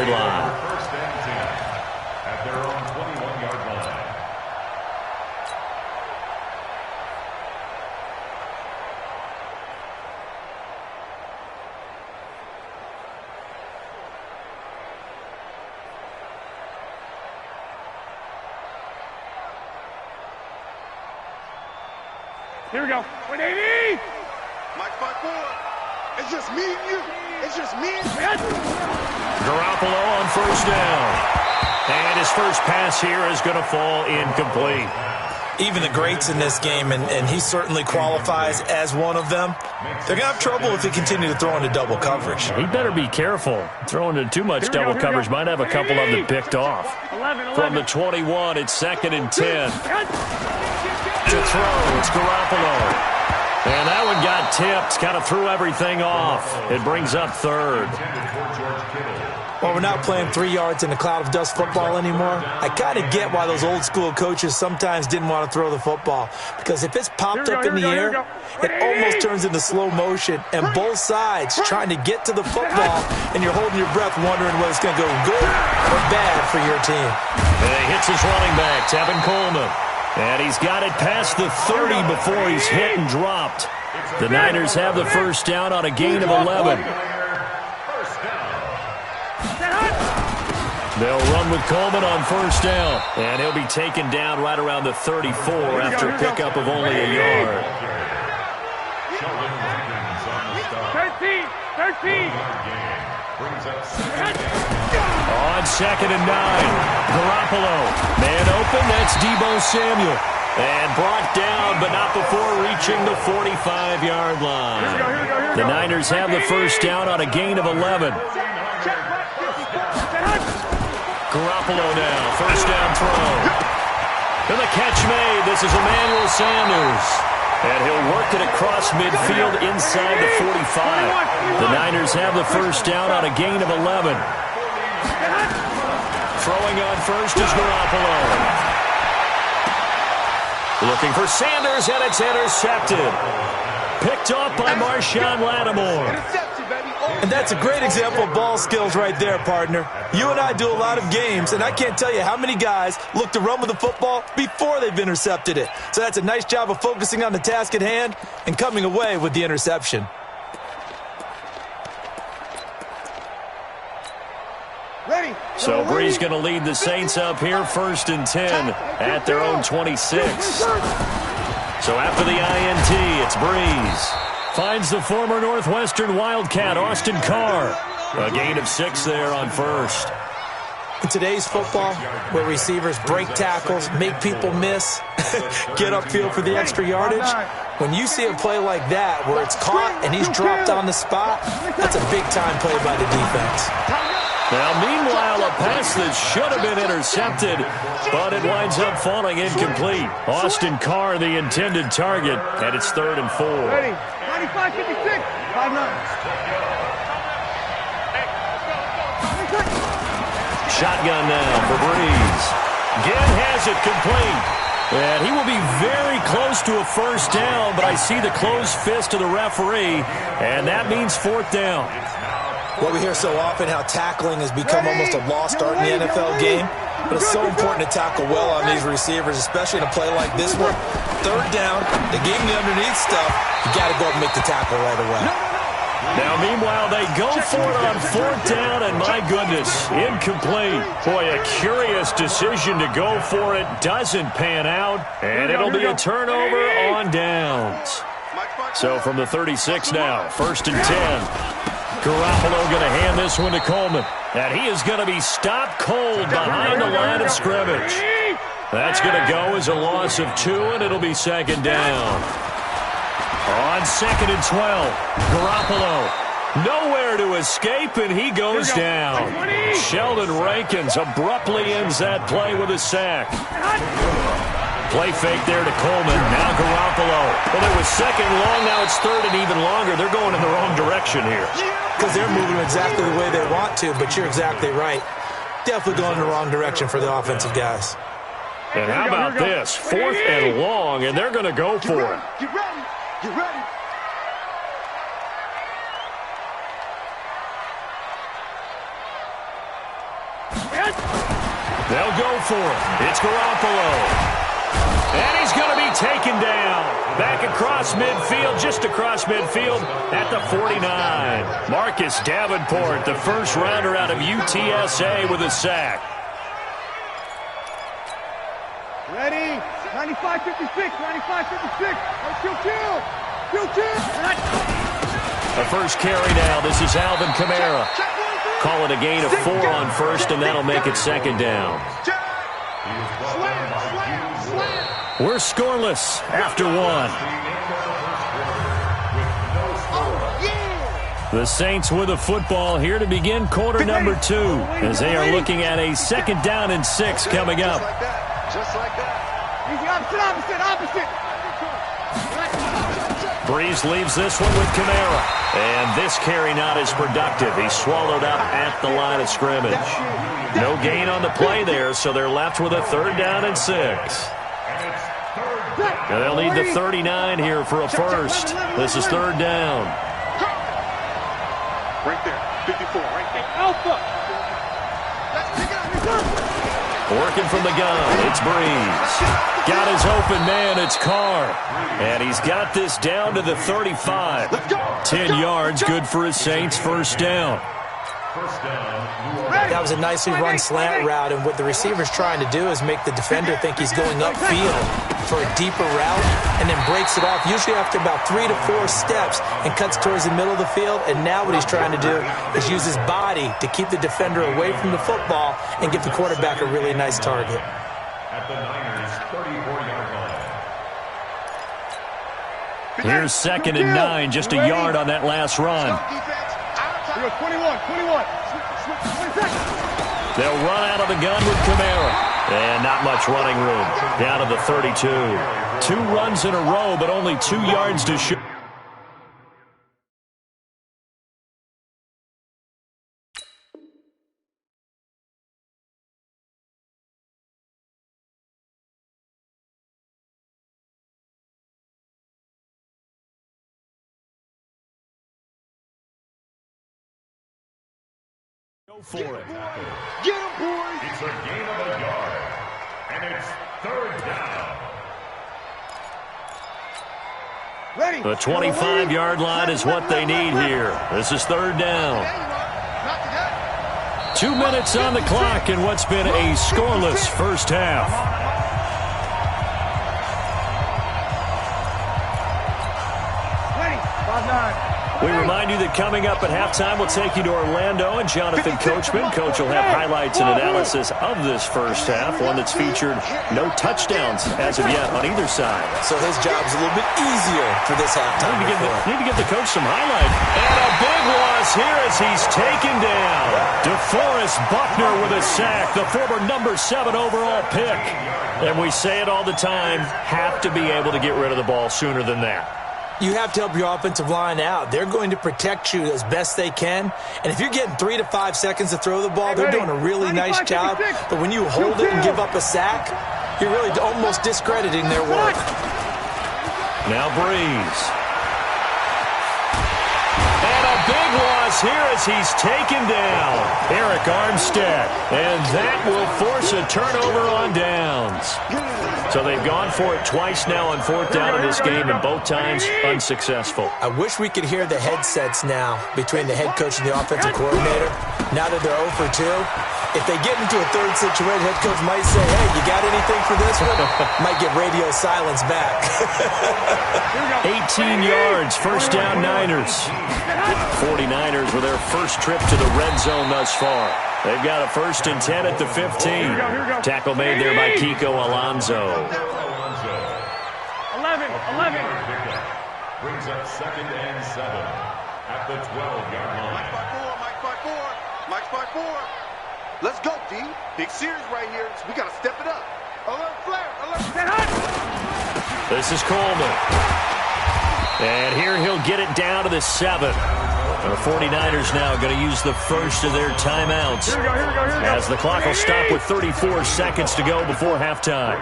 21-yard line. First and 10 at their own 21-yard line. Here we go. 180! Mike 5-4. It's just me and you. It's just me and you. Garoppolo on first down. And his first pass here is going to fall incomplete. Even the greats in this game, and he certainly qualifies as one of them, they're going to have trouble if they continue to throw into double coverage. He better be careful. Throwing into too much double coverage might have a couple of them picked off. 11. From the 21, it's 2nd and 10. To throw, it's Garoppolo. And that one got tipped, kind of threw everything off. It brings up 3rd. Well, we're not playing 3 yards in a cloud of dust football anymore. I kind of get why those old school coaches sometimes didn't want to throw the football. Because if it's popped up in the air, it almost turns into slow motion. And both sides trying to get to the football, and you're holding your breath wondering whether it's going to go good or bad for your team. And he hits his running back, Tevin Coleman. And he's got it past the 30 before he's hit and dropped. The Niners have the first down on a gain of 11. They'll run with Coleman on first down. And he'll be taken down right around the 34 after a pickup of only a yard. 13. On 2nd and 9, Garoppolo. Man open, that's Deebo Samuel. And brought down, but not before reaching the 45-yard line. The Niners have the first down on a gain of 11. Garoppolo now, first down throw. And the catch made. This is Emmanuel Sanders. And he'll work it across midfield inside the 45. The Niners have the first down on a gain of 11. Throwing on first is Garoppolo. Looking for Sanders, and it's intercepted. Picked off by Marshawn Lattimore. And that's a great example of ball skills right there, partner. You and I do a lot of games, and I can't tell you how many guys look to run with the football before they've intercepted it. So that's a nice job of focusing on the task at hand and coming away with the interception. Ready. So Brees going to lead the Saints up here, 1st and 10 at their own 26. So after the INT, it's Brees. Finds the former Northwestern Wildcat, Austin Carr. A gain of 6 there on first. In today's football, where receivers break tackles, make people miss, get upfield for the extra yardage, when you see a play like that where it's caught and he's dropped on the spot, that's a big-time play by the defense. Now, meanwhile, a pass that should have been intercepted, but it winds up falling incomplete. Austin Carr, the intended target, and it's 3rd and 4. Ready. 95, 56. 5-9. Shotgun now for Brees. Ginn has it complete. And he will be very close to a first down, but I see the closed fist of the referee, and that means 4th down. Well, we hear so often how tackling has become almost a lost art in the NFL game, but it's so important to tackle well on these receivers, especially in a play like this one. 3rd down, they gave him the underneath stuff. You got to go up and make the tackle right away. Now, meanwhile, they go for it on 4th down, and my goodness, incomplete. Boy, a curious decision to go for it. Doesn't pan out, and it'll be a turnover on downs. So from the 36 now, 1st and 10. Garoppolo going to hand this one to Coleman. And he is going to be stopped cold behind the line of scrimmage. That's going to go as a loss of 2, and it'll be 2nd down. On 2nd and 12, Garoppolo nowhere to escape, and he goes down. Sheldon Rankins abruptly ends that play with a sack. Play fake there to Coleman. Now Garoppolo. Well, it was 2nd long. Now it's 3rd and even longer. They're going in the wrong direction here. Because they're moving exactly the way they want to, but you're exactly right. Definitely going in the wrong direction for the offensive guys. And how about this? 4th and long, and they're going to go for it. Get ready. Get ready. They'll go for it. It's Garoppolo. And he's going to be taken down. Back across midfield, just across midfield at the 49. Marcus Davenport, the first rounder out of UTSA with a sack. Ready? 95-56, 95-56. Kill. The first carry now. This is Alvin Kamara. Call it a gain of 4 on first, and that'll make it second down. We're scoreless after 1. The Saints with the football here to begin quarter number 2 as they are looking at a second down and 6 coming up. Just like that. Easy, opposite. Breeze leaves this one with Kamara. And this carry not as productive. He's swallowed up at the line of scrimmage. No gain on the play there, so they're left with a third down and 6. And they'll need the 39 here for a first. This is third down. Right there. 54, right there. Alpha. Working from the gun, it's Breeze. Got his open man, it's Carr. And he's got this down to the 35. 10 yards, good for his Saints, first down. That was a nicely run slant route, and what the receiver's trying to do is make the defender think he's going upfield for a deeper route and then breaks it off, usually after about 3 to 4 steps, and cuts towards the middle of the field. And now what he's trying to do is use his body to keep the defender away from the football and give the quarterback a really nice target. At the Niners' 34-yard line. Here's second and 9, just a yard on that last run. 21. They'll run out of the gun with Kamara. And not much running room. Down to the 32. 2 runs in a row, but only 2 yards to shoot. Go for it. Get him, boys. It's a gain of a yard. And it's third down. Ready. The 25-yard line is what they need here. This is third down. 2 minutes on the clock in what's been a scoreless first half. Ready. 5-9. We remind you that coming up at halftime, we'll take you to Orlando and Jonathan Coachman. Coach will have highlights and analysis of this first half, one that's featured no touchdowns as of yet on either side. So his job's a little bit easier for this halftime. Need to give the coach some highlight. And a big loss here as he's taken down. DeForest Buckner with a sack, the former number 7 overall pick. And we say it all the time, have to be able to get rid of the ball sooner than that. You have to help your offensive line out. They're going to protect you as best they can. And if you're getting 3 to 5 seconds to throw the ball, they're doing a really nice job. But when you hold it and give up a sack, you're really almost discrediting their work. Now Breeze. And a big loss here as he's taken down. Eric Armstead. And that will force a turnover on downs. So they've gone for it twice now on fourth down in this game, and both times unsuccessful. I wish we could hear the headsets now between the head coach and the offensive coordinator. Now that they're 0 for 2, if they get into a third situation, head coach might say, hey, you got anything for this one? Might get radio silence back. 18 yards, first down Niners. 49ers with their first trip to the red zone thus far. They've got a 1st and 10 at the 15. Tackle made there by Kiko Alonso. 11. Brings up second and 7 at the 12-yard line. Mike's by 4. Let's go, D. Big series right here. So we got to step it up. Alert flare. This is Coleman. And here he'll get it down to the 7. The 49ers now going to use the first of their timeouts. Here we go. As the clock will stop with 34 seconds to go before halftime.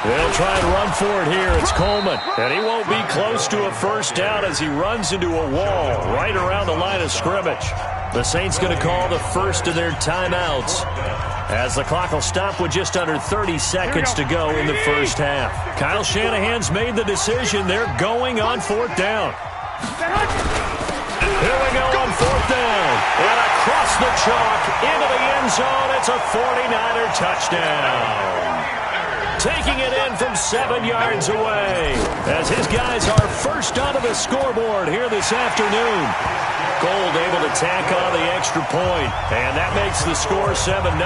They'll try and run for it here. It's Coleman. And he won't be close to a first down as he runs into a wall right around the line of scrimmage. The Saints going to call the first of their timeouts, as the clock will stop with just under 30 seconds to go in the first half. Kyle Shanahan's made the decision. They're going on fourth down. Here we go on fourth down. And across the chalk into the end zone. It's a 49er touchdown. Taking it in from 7 yards away, as his guys are first onto the scoreboard here this afternoon. Gold able to tack on the extra point, and that makes the score 7-0.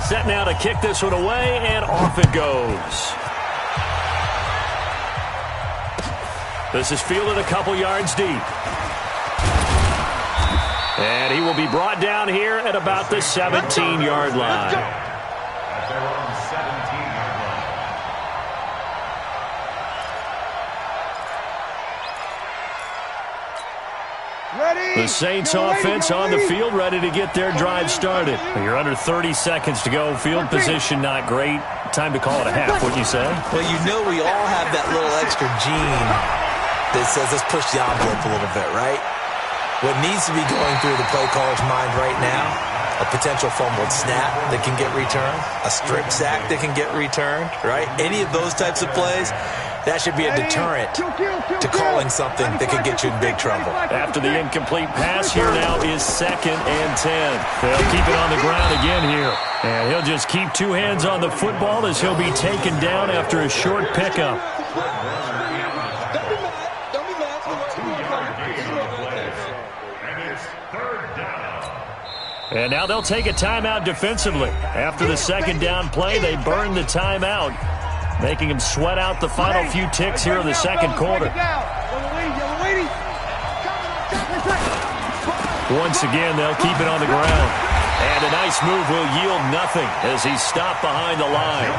Set now to kick this one away, and off it goes. This is fielded a couple yards deep. And he will be brought down here at about the 17-yard line. At their own 17-yard line. Ready. The Saints offense on the field, ready to get their drive started. You're under 30 seconds to go. Field position not great. Time to call it a half, wouldn't you say? Well, you know we all have that little extra gene that says let's push the envelope a little bit, right? What needs to be going through the play caller's mind right now, a potential fumbled snap that can get returned, a strip sack that can get returned, right? Any of those types of plays, that should be a deterrent to calling something that could get you in big trouble. After the incomplete pass, here now is 2nd and 10. They'll keep it on the ground again here. And he'll just keep two hands on the football as he'll be taken down after a short pickup. And now they'll take a timeout defensively. After the second down play, they burn the timeout, making him sweat out the final few ticks here in the second quarter. Once again, they'll keep it on the ground. And a nice move will yield nothing as he's stopped behind the line.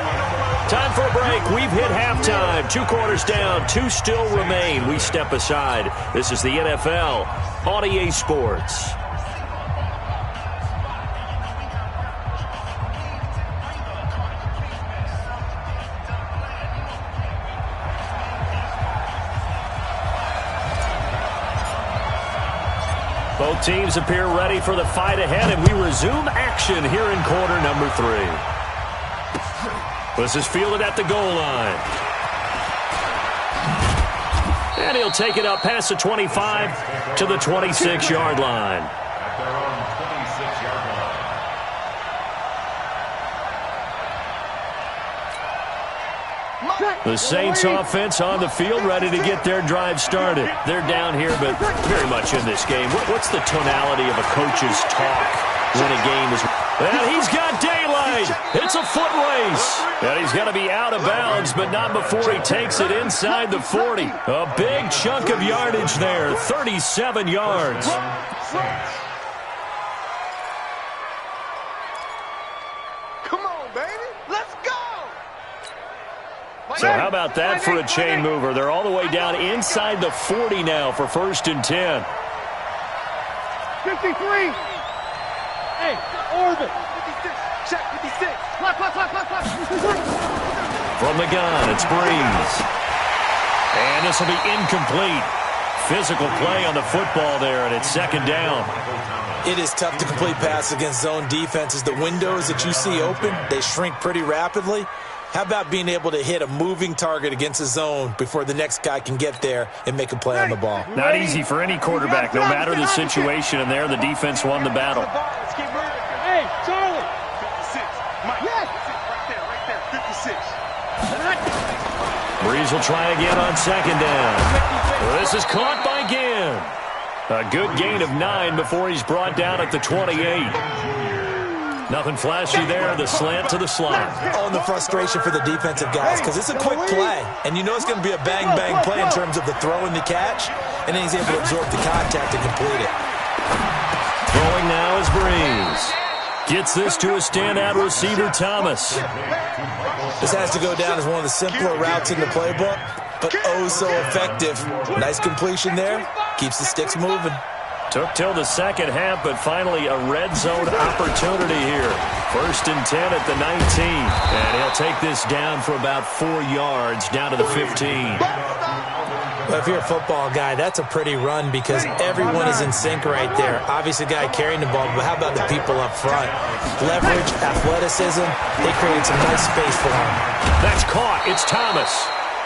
Time for a break. We've hit halftime. 2 quarters down, 2 still remain. We step aside. This is the NFL on EA Sports. Both teams appear ready for the fight ahead, and we resume action here in quarter number 3. This is fielded at the goal line. And he'll take it up past the 25 to the 26-yard line. At their own 26-yard line. The Saints offense on the field, ready to get their drive started. They're down here, but very much in this game. What's the tonality of a coach's talk when a game is... And he's got daylight. It's a foot race. And he's got to be out of bounds, but not before he takes it inside the 40. A big chunk of yardage there, 37 yards. So how about that for a chain mover? They're all the way down inside the 40 now for 1st and 10. 53. Hey, orbit. 56. Check 56. Clock. From the gun, it's Breeze. And this will be incomplete. Physical play on the football there, and it's 2nd down. It is tough to complete passes against zone defenses. The windows that you see open, they shrink pretty rapidly. How about being able to hit a moving target against a zone before the next guy can get there and make a play on the ball? Not easy for any quarterback, no matter the situation, and there the defense won the battle. Hey, Charlie. 56. Mike. Yes. Right there. 56. Breeze will try again on 2nd down. This is caught by Ginn. A good gain of 9 before he's brought down at the 28. Nothing flashy there, the slant to the slot. Oh, and the frustration for the defensive guys, because it's a quick play, and you know it's going to be a bang-bang play in terms of the throw and the catch, and then he's able to absorb the contact and complete it. Throwing now is Breeze. Gets this to a standout receiver, Thomas. This has to go down as one of the simpler routes in the playbook, but oh so effective. Nice completion there. Keeps the sticks moving. Took till the second half, but finally a red zone opportunity here. 1st and 10 at the 19. And he'll take this down for about 4 yards, down to the 15. Well, if you're a football guy, that's a pretty run because everyone is in sync right there. Obviously, the guy carrying the ball, but how about the people up front? Leverage, athleticism, they created some nice space for him. That's caught. It's Thomas.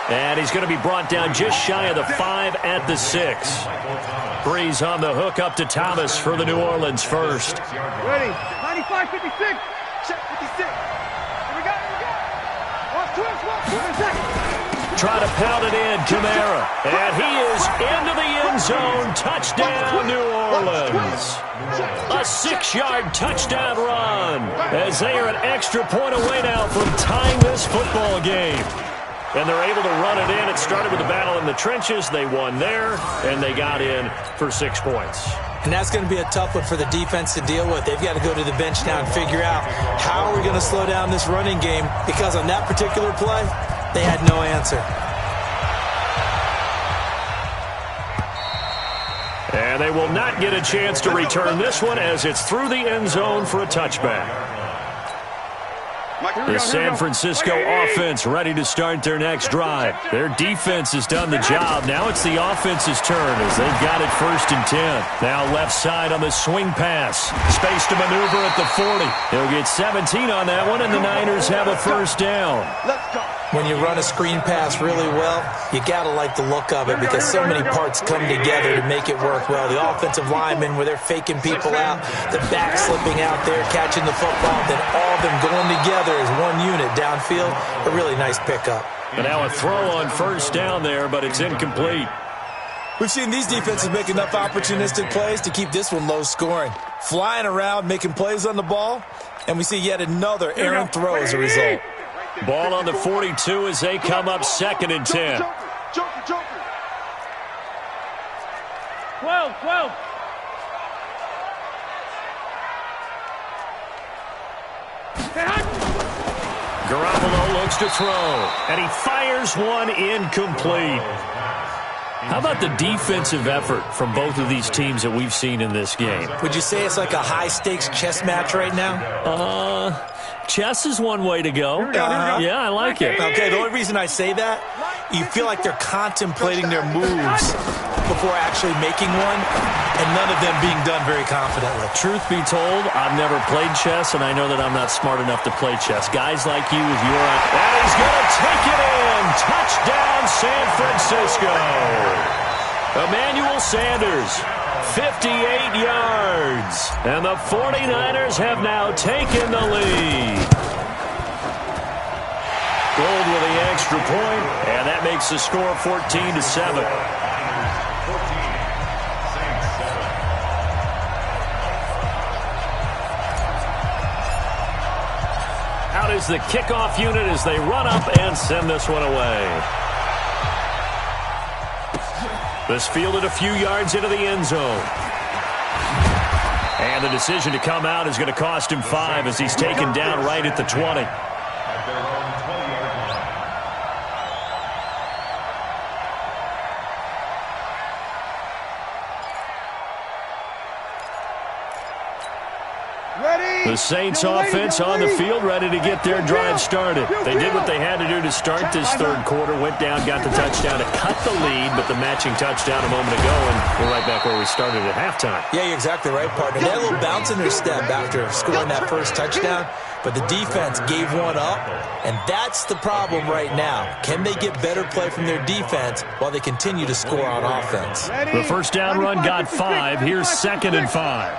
And he's going to be brought down just shy of the 5 at the 6. Breeze on the hook up to Thomas for the New Orleans first. Ready. 95, 56. Check 56. Here we go. Watch twist. Try to pound it in, Kamara. And he is into the end zone. Touchdown, New Orleans. A 6-yard touchdown run as they are an extra point away now from tying this football game. And they're able to run it in. It started with a battle in the trenches. They won there, and they got in for 6 points. And that's going to be a tough one for the defense to deal with. They've got to go to the bench now and figure out how are we going to slow down this running game, because on that particular play, they had no answer. And they will not get a chance to return this one as it's through the end zone for a touchback. The San Francisco offense ready to start their next drive. Their defense has done the job. Now it's the offense's turn as they've got it 1st and 10. Now left side on the swing pass. Space to maneuver at the 40. He'll get 17 on that one, and the Niners have a first down. Let's go. When you run a screen pass really well, you got to like the look of it because so many parts come together to make it work well. The offensive linemen, where they're faking people out, the back slipping out there, catching the football, then all of them going together as one unit downfield. A really nice pickup. And now a throw on first down there, but it's incomplete. We've seen these defenses make enough opportunistic plays to keep this one low scoring. Flying around, making plays on the ball, and we see yet another errant throw as a result. Ball on the 42 as they come up 2nd and 10. Joker. 12. Garoppolo looks to throw, and he fires one incomplete. How about the defensive effort from both of these teams that we've seen in this game? Would you say it's like a high-stakes chess match right now? Chess is one way to go. Yeah, I like it. Okay, the only reason I say that, you feel like they're contemplating their moves before actually making one, and none of them being done very confidently. Truth be told, I've never played chess, and I know that I'm not smart enough to play chess. Guys like you with your... And he's going to take it in! Touchdown, San Francisco! Emmanuel Sanders, 58 yards. And the 49ers have now taken the lead. Gold with the extra point, and that makes the score 14-7. Out is the kickoff unit as they run up and send this one away. This fielded a few yards into the end zone. And the decision to come out is going to cost him 5 as he's taken down right at the 20. The Saints offense on the field, ready to get their drive started. They did what they had to do to start this third quarter, went down, got the touchdown to cut the lead, but the matching touchdown a moment ago, and we're right back where we started at halftime. Yeah, you're exactly right, partner. They had a little bounce in their step after scoring that first touchdown, but the defense gave one up, and that's the problem right now. Can they get better play from their defense while they continue to score on offense? The first down run got 5. Here's 2nd and 5.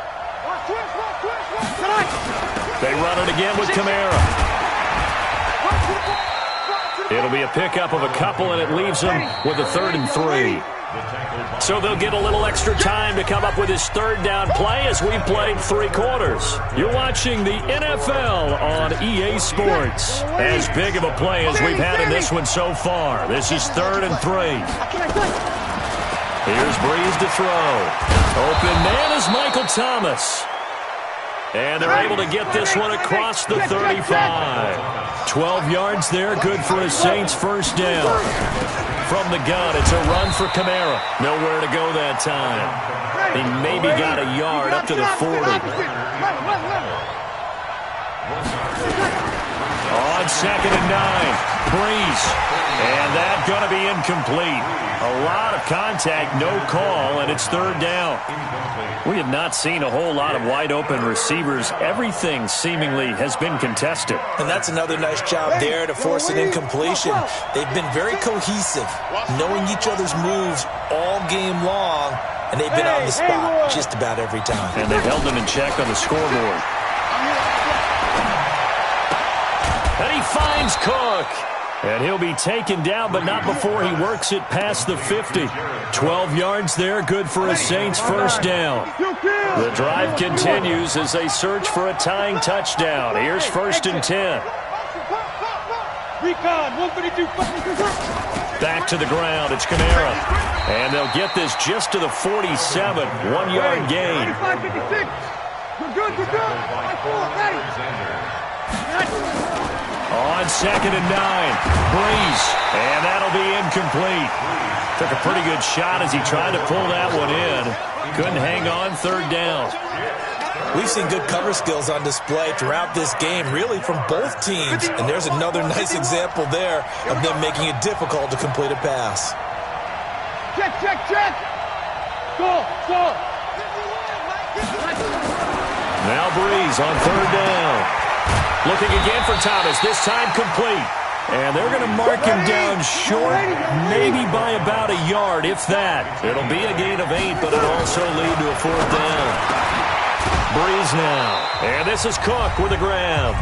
They run it again with Kamara. It'll be a pickup of a couple, and it leaves them with a 3rd and 3. So they'll get a little extra time to come up with his third down play as we've played 3 quarters. You're watching the NFL on EA Sports. As big of a play as we've had in this one so far. This is 3rd and 3. Here's Breeze to throw. Open man is Michael Thomas. And they're able to get this one across the 35. 12 yards there, good for a Saints first down. from the gun. It's a run for Kamara. Nowhere to go that time. He maybe got a yard up to the 40. On 2nd and 9, Breeze. And that's going to be incomplete. A lot of contact, no call, and it's 3rd down. We have not seen a whole lot of wide-open receivers. Everything seemingly has been contested. And that's another nice job there to force an incompletion. They've been very cohesive, knowing each other's moves all game long, and they've been on the spot just about every time. And they've held them in check on the scoreboard. And he finds Cook. And he'll be taken down, but not before he works it past the 50. 12 yards there, good for a Saints first down. The drive continues as they search for a tying touchdown. Here's 1st and 10. Back to the ground, it's Kamara. And they'll get this just to the 47, 1-yard gain. We're good. On 2nd and 9, Breeze, and that'll be incomplete. Took a pretty good shot as he tried to pull that one in. Couldn't hang on, 3rd down. We've seen good cover skills on display throughout this game, really from both teams. And there's another nice example there of them making it difficult to complete a pass. Check. Go. Now Breeze on 3rd down. Looking again for Thomas, this time complete. And they're going to mark him down short, maybe by about a yard, if that. It'll be a gain of 8, but it'll also lead to a 4th down. Breeze now. And this is Cook with a grab.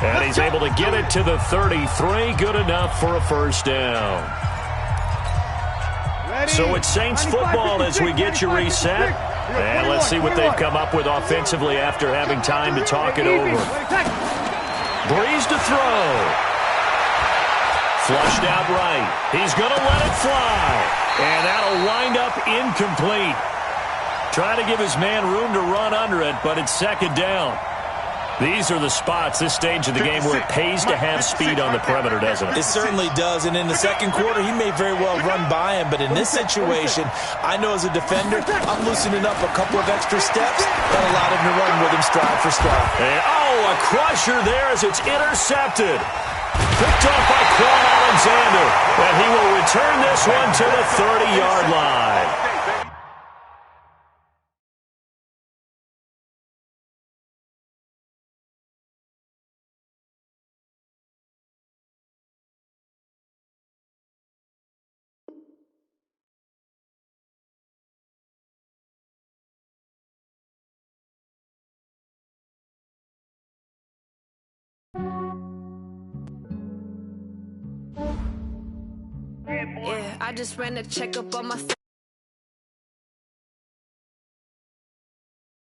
And he's able to get it to the 33. Good enough for a 1st down. So it's Saints football as we get you reset. And let's see what they've come up with offensively after having time to talk it over. Breeze to throw. Flushed out right. He's going to let it fly. And that'll wind up incomplete. Trying to give his man room to run under it, but it's 2nd down. These are the spots, this stage of the game, where it pays to have speed on the perimeter, doesn't it? It certainly does, and in the 2nd quarter, he may very well run by him, but in this situation, I know as a defender, I'm loosening up a couple of extra steps that allowed him to run with him stride for stride. And, a crusher there as it's intercepted. Picked off by Quan Alexander, and he will return this one to the 30-yard line. Yeah, I just ran a checkup on my